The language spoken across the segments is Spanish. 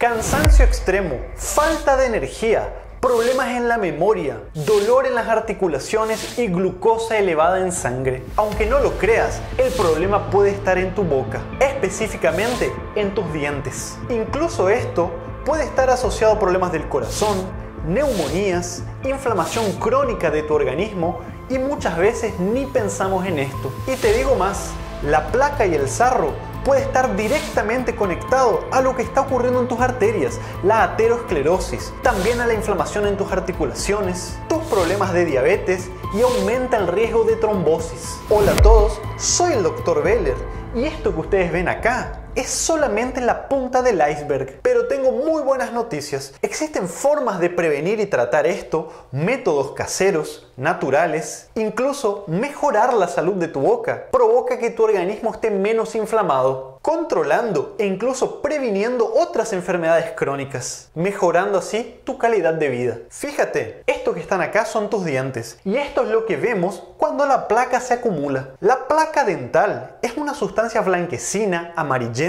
Cansancio extremo, falta de energía, problemas en la memoria, dolor en las articulaciones y glucosa elevada en sangre. Aunque no lo creas, el problema puede estar en tu boca, específicamente en tus dientes. Incluso esto puede estar asociado a problemas del corazón, neumonías, inflamación crónica de tu organismo y muchas veces ni pensamos en esto. Y te digo más, la placa y el sarro puede estar directamente conectado a lo que está ocurriendo en tus arterias, la aterosclerosis, también a la inflamación en tus articulaciones, tus problemas de diabetes y aumenta el riesgo de trombosis. Hola a todos, soy el Dr. Beller y esto que ustedes ven acá es solamente la punta del iceberg, pero tengo muy buenas noticias. Existen formas de prevenir y tratar esto, métodos caseros, naturales, incluso mejorar la salud de tu boca. Provoca que tu organismo esté menos inflamado, controlando e incluso previniendo otras enfermedades crónicas, mejorando así tu calidad de vida. Fíjate, esto que están acá son tus dientes y esto es lo que vemos cuando la placa se acumula. La placa dental es una sustancia blanquecina, amarillenta,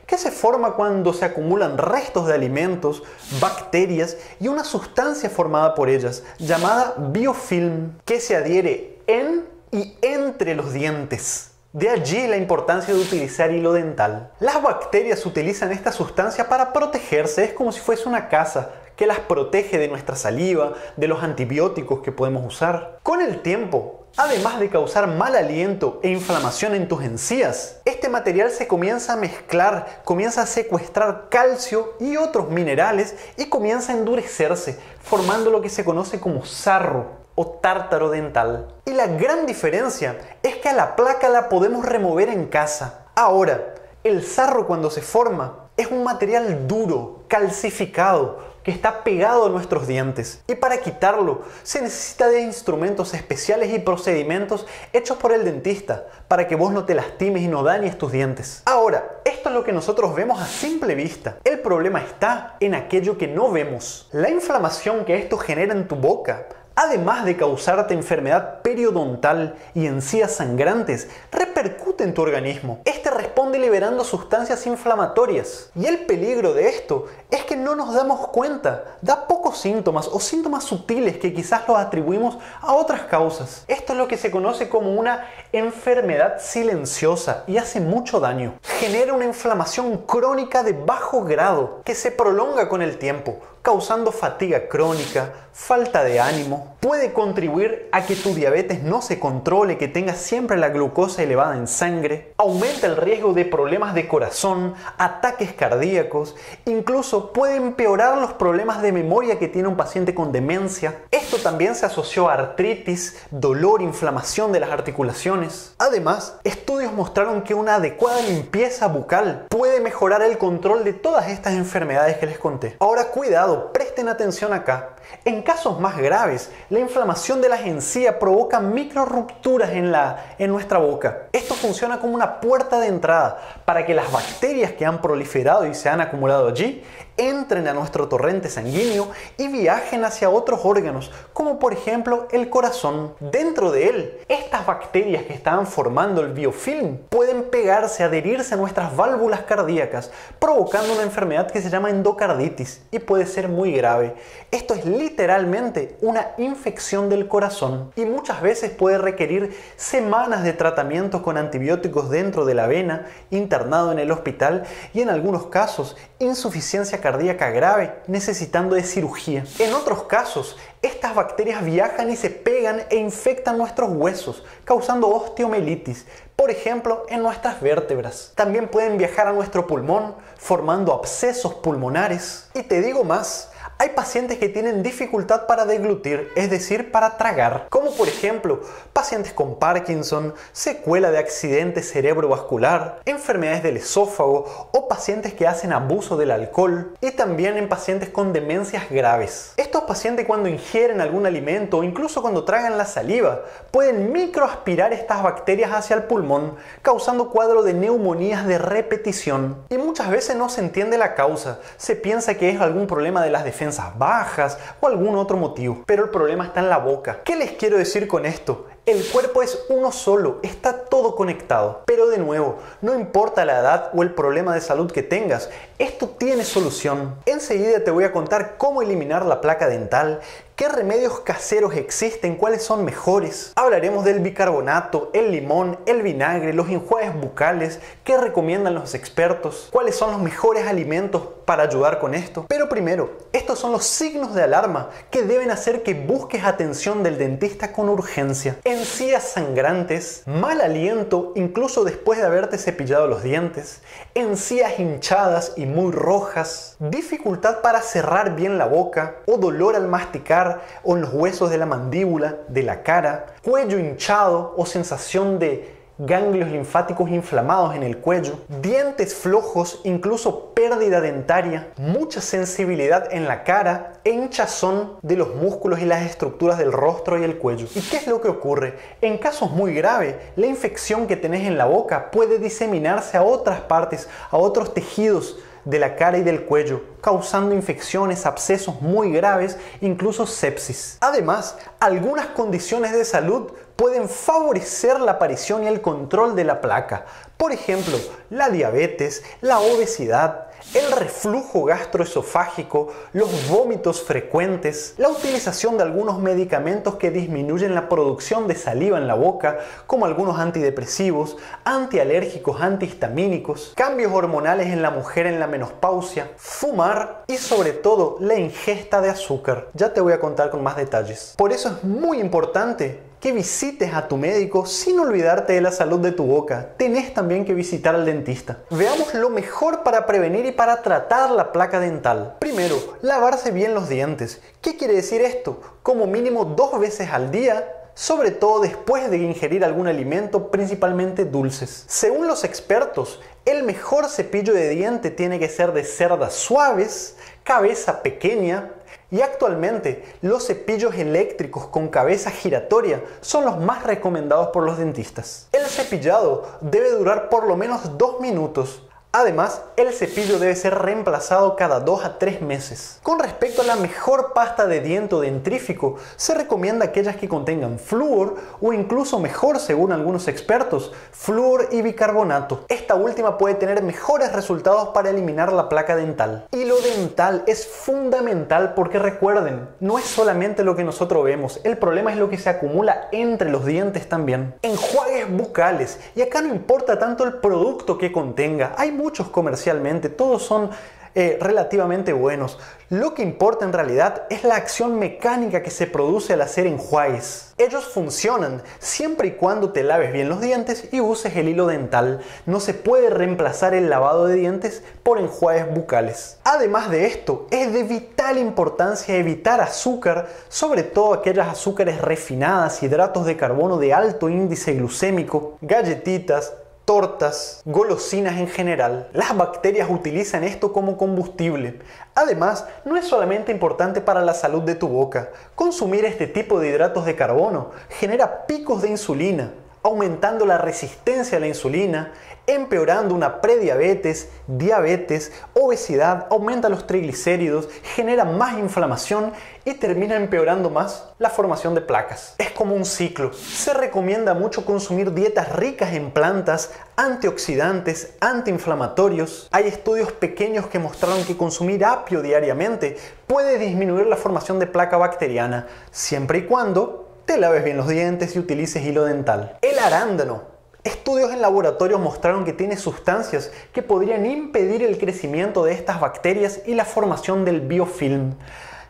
que se forma cuando se acumulan restos de alimentos, bacterias y una sustancia formada por ellas, llamada biofilm, que se adhiere en y entre los dientes. De allí la importancia de utilizar hilo dental. Las bacterias utilizan esta sustancia para protegerse, es como si fuese una casa que las protege de nuestra saliva, de los antibióticos que podemos usar. Con el tiempo, además de causar mal aliento e inflamación en tus encías, este material se comienza a mezclar, comienza a secuestrar calcio y otros minerales y comienza a endurecerse, formando lo que se conoce como sarro o tártaro dental. Y la gran diferencia es que a la placa la podemos remover en casa. Ahora, el sarro cuando se forma es un material duro, calcificado, que está pegado a nuestros dientes. Y para quitarlo se necesita de instrumentos especiales y procedimientos hechos por el dentista para que vos no te lastimes y no dañes tus dientes. Ahora, esto es lo que nosotros vemos a simple vista. El problema está en aquello que no vemos. La inflamación que esto genera en tu boca, además de causarte enfermedad periodontal y encías sangrantes, repercute en tu organismo. Este responde liberando sustancias inflamatorias. Y el peligro de esto es que no nos damos cuenta. Da pocos síntomas o síntomas sutiles que quizás los atribuimos a otras causas. Esto es lo que se conoce como una enfermedad silenciosa y hace mucho daño. Genera una inflamación crónica de bajo grado que se prolonga con el tiempo, causando fatiga crónica, falta de ánimo. Puede contribuir a que tu diabetes no se controle, que tengas siempre la glucosa elevada en sangre. Aumenta el riesgo de problemas de corazón, ataques cardíacos. Incluso puede empeorar los problemas de memoria que tiene un paciente con demencia. Esto también se asoció a artritis, dolor, inflamación de las articulaciones. Además, estudios mostraron que una adecuada limpieza bucal puede mejorar el control de todas estas enfermedades que les conté. Ahora, cuidado, presten atención acá. En casos más graves, la inflamación de las encías provoca micro rupturas en nuestra boca. Esto funciona como una puerta de entrada para que las bacterias que han proliferado y se han acumulado allí entren a nuestro torrente sanguíneo y viajen hacia otros órganos, como por ejemplo el corazón. Dentro de él, estas bacterias que estaban formando el biofilm pueden pegarse, adherirse a nuestras válvulas cardíacas, provocando una enfermedad que se llama endocarditis y puede ser muy grave. Esto es literalmente una infección del corazón y muchas veces puede requerir semanas de tratamiento con antibióticos dentro de la vena, internado en el hospital y en algunos casos insuficiencia cardíaca grave, necesitando de cirugía. En otros casos, estas bacterias viajan y se pegan e infectan nuestros huesos, causando osteomielitis, por ejemplo, en nuestras vértebras. También pueden viajar a nuestro pulmón, formando abscesos pulmonares. Y te digo más, hay pacientes que tienen dificultad para deglutir, es decir, para tragar, como por ejemplo pacientes con Parkinson, secuela de accidente cerebrovascular, enfermedades del esófago o pacientes que hacen abuso del alcohol y también en pacientes con demencias graves. Estos pacientes cuando ingieren algún alimento o incluso cuando tragan la saliva pueden microaspirar estas bacterias hacia el pulmón, causando cuadros de neumonías de repetición. Y muchas veces no se entiende la causa, se piensa que es algún problema de las defensas bajas o algún otro motivo, pero el problema está en la boca. ¿Qué les quiero decir con esto? El cuerpo es uno solo, está todo conectado. Pero de nuevo, no importa la edad o el problema de salud que tengas, esto tiene solución. Enseguida te voy a contar cómo eliminar la placa dental, qué remedios caseros existen, cuáles son mejores. Hablaremos del bicarbonato, el limón, el vinagre, los enjuagues bucales, qué recomiendan los expertos, cuáles son los mejores alimentos para ayudar con esto. Pero primero, estos son los signos de alarma que deben hacer que busques atención del dentista con urgencia. Encías sangrantes, mal aliento incluso después de haberte cepillado los dientes, encías hinchadas y muy rojas, dificultad para cerrar bien la boca o dolor al masticar o en los huesos de la mandíbula, de la cara, cuello hinchado o sensación de ganglios linfáticos inflamados en el cuello, dientes flojos, incluso pérdida dentaria, mucha sensibilidad en la cara e hinchazón de los músculos y las estructuras del rostro y el cuello. ¿Y qué es lo que ocurre? En casos muy graves, la infección que tenés en la boca puede diseminarse a otras partes, a otros tejidos de la cara y del cuello, causando infecciones, abscesos muy graves, incluso sepsis. Además, algunas condiciones de salud pueden favorecer la aparición y el control de la placa. Por ejemplo, la diabetes, la obesidad, el reflujo gastroesofágico, los vómitos frecuentes, la utilización de algunos medicamentos que disminuyen la producción de saliva en la boca, como algunos antidepresivos, antialérgicos, antihistamínicos, cambios hormonales en la mujer en la menopausia, fumar y sobre todo la ingesta de azúcar. Ya te voy a contar con más detalles. Por eso es muy importante que visites a tu médico sin olvidarte de la salud de tu boca. Tenés también que visitar al dentista. Veamos lo mejor para prevenir y para tratar la placa dental. Primero, lavarse bien los dientes. ¿Qué quiere decir esto? Como mínimo 2 veces al día, sobre todo después de ingerir algún alimento, principalmente dulces. Según los expertos, el mejor cepillo de diente tiene que ser de cerdas suaves, cabeza pequeña, y actualmente los cepillos eléctricos con cabeza giratoria son los más recomendados por los dentistas. El cepillado debe durar por lo menos 2 minutos. Además, el cepillo debe ser reemplazado cada 2 a 3 meses. Con respecto a la mejor pasta de diente o dentrífico, se recomienda aquellas que contengan flúor o incluso mejor, según algunos expertos, flúor y bicarbonato. Esta última puede tener mejores resultados para eliminar la placa dental. Hilo dental es fundamental porque recuerden, no es solamente lo que nosotros vemos, el problema es lo que se acumula entre los dientes también. Enjuagues bucales, y acá no importa tanto el producto que contenga, hay muchos comercialmente, todos son relativamente buenos. Lo que importa en realidad es la acción mecánica que se produce al hacer enjuagues. Ellos funcionan siempre y cuando te laves bien los dientes y uses el hilo dental. No se puede reemplazar el lavado de dientes por enjuagues bucales. Además de esto, es de vital importancia evitar azúcar, sobre todo aquellas azúcares refinadas, hidratos de carbono de alto índice glucémico, galletitas, tortas, golosinas en general. Las bacterias utilizan esto como combustible. Además, no es solamente importante para la salud de tu boca. Consumir este tipo de hidratos de carbono genera picos de insulina, aumentando la resistencia a la insulina, empeorando una prediabetes, diabetes, obesidad, aumenta los triglicéridos, genera más inflamación y termina empeorando más la formación de placas. Es como un ciclo. Se recomienda mucho consumir dietas ricas en plantas, antioxidantes, antiinflamatorios. Hay estudios pequeños que mostraron que consumir apio diariamente puede disminuir la formación de placa bacteriana, siempre y cuando te laves bien los dientes y utilices hilo dental. El arándano. Estudios en laboratorio mostraron que tiene sustancias que podrían impedir el crecimiento de estas bacterias y la formación del biofilm.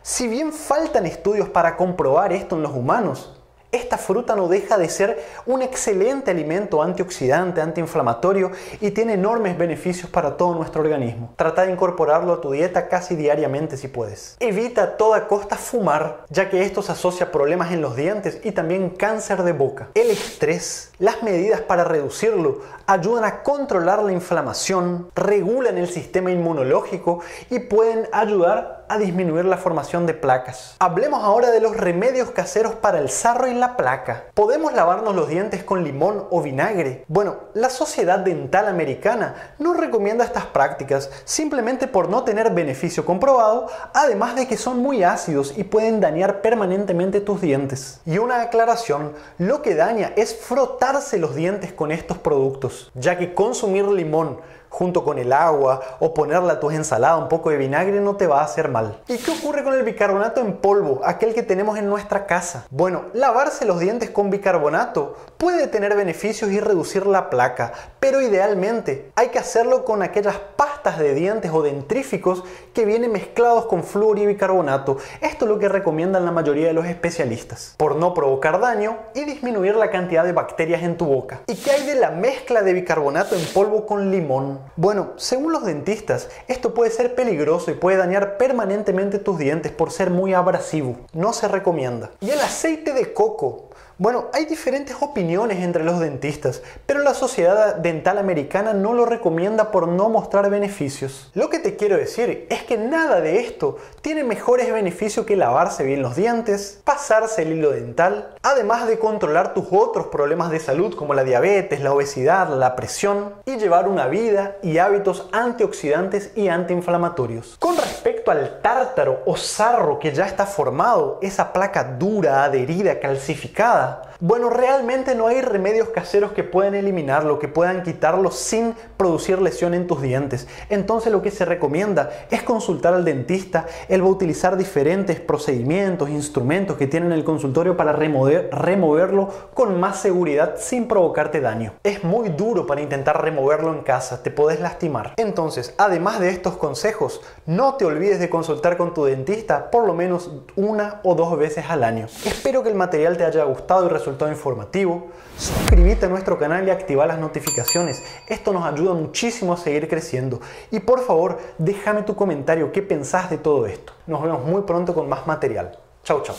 Si bien faltan estudios para comprobar esto en los humanos, esta fruta no deja de ser un excelente alimento antioxidante, antiinflamatorio y tiene enormes beneficios para todo nuestro organismo. Trata de incorporarlo a tu dieta casi diariamente si puedes. Evita a toda costa fumar, ya que esto se asocia a problemas en los dientes y también cáncer de boca. El estrés, las medidas para reducirlo ayudan a controlar la inflamación, regulan el sistema inmunológico y pueden ayudar ayuda a disminuir la formación de placas. Hablemos ahora de los remedios caseros para el sarro y la placa. ¿Podemos lavarnos los dientes con limón o vinagre? Bueno, la Sociedad Dental Americana no recomienda estas prácticas simplemente por no tener beneficio comprobado, además de que son muy ácidos y pueden dañar permanentemente tus dientes. Y una aclaración, lo que daña es frotarse los dientes con estos productos, ya que consumir limón junto con el agua o ponerle a tus ensaladas un poco de vinagre no te va a hacer mal. ¿Y qué ocurre con el bicarbonato en polvo, aquel que tenemos en nuestra casa? Bueno, lavarse los dientes con bicarbonato puede tener beneficios y reducir la placa, pero idealmente hay que hacerlo con aquellas pastas de dientes o dentríficos que vienen mezclados con flúor y bicarbonato. Esto es lo que recomiendan la mayoría de los especialistas, por no provocar daño y disminuir la cantidad de bacterias en tu boca. ¿Y qué hay de la mezcla de bicarbonato en polvo con limón? Bueno, según los dentistas, esto puede ser peligroso y puede dañar permanentemente tus dientes por ser muy abrasivo. No se recomienda. ¿Y el aceite de coco? Bueno, hay diferentes opiniones entre los dentistas, pero la Sociedad Dental Americana no lo recomienda por no mostrar beneficios. Lo que te quiero decir es que nada de esto tiene mejores beneficios que lavarse bien los dientes, pasarse el hilo dental, además de controlar tus otros problemas de salud como la diabetes, la obesidad, la presión y llevar una vida y hábitos antioxidantes y antiinflamatorios. Con respecto al tártaro o sarro que ya está formado, esa placa dura, adherida, calcificada, bueno, realmente no hay remedios caseros que puedan eliminarlo, que puedan quitarlo sin producir lesión en tus dientes. Entonces lo que se recomienda es consultar al dentista. Él va a utilizar diferentes procedimientos, instrumentos que tiene en el consultorio para removerlo con más seguridad sin provocarte daño. Es muy duro para intentar removerlo en casa, te podés lastimar. Entonces, además de estos consejos, no te olvides de consultar con tu dentista por lo menos 1 o 2 veces al año. Espero que el material te haya gustado y resultado informativo. Suscríbete a nuestro canal y activa las notificaciones. Esto nos ayuda muchísimo a seguir creciendo. Y por favor, déjame tu comentario, qué pensás de todo esto. Nos vemos muy pronto con más material. Chau, chau.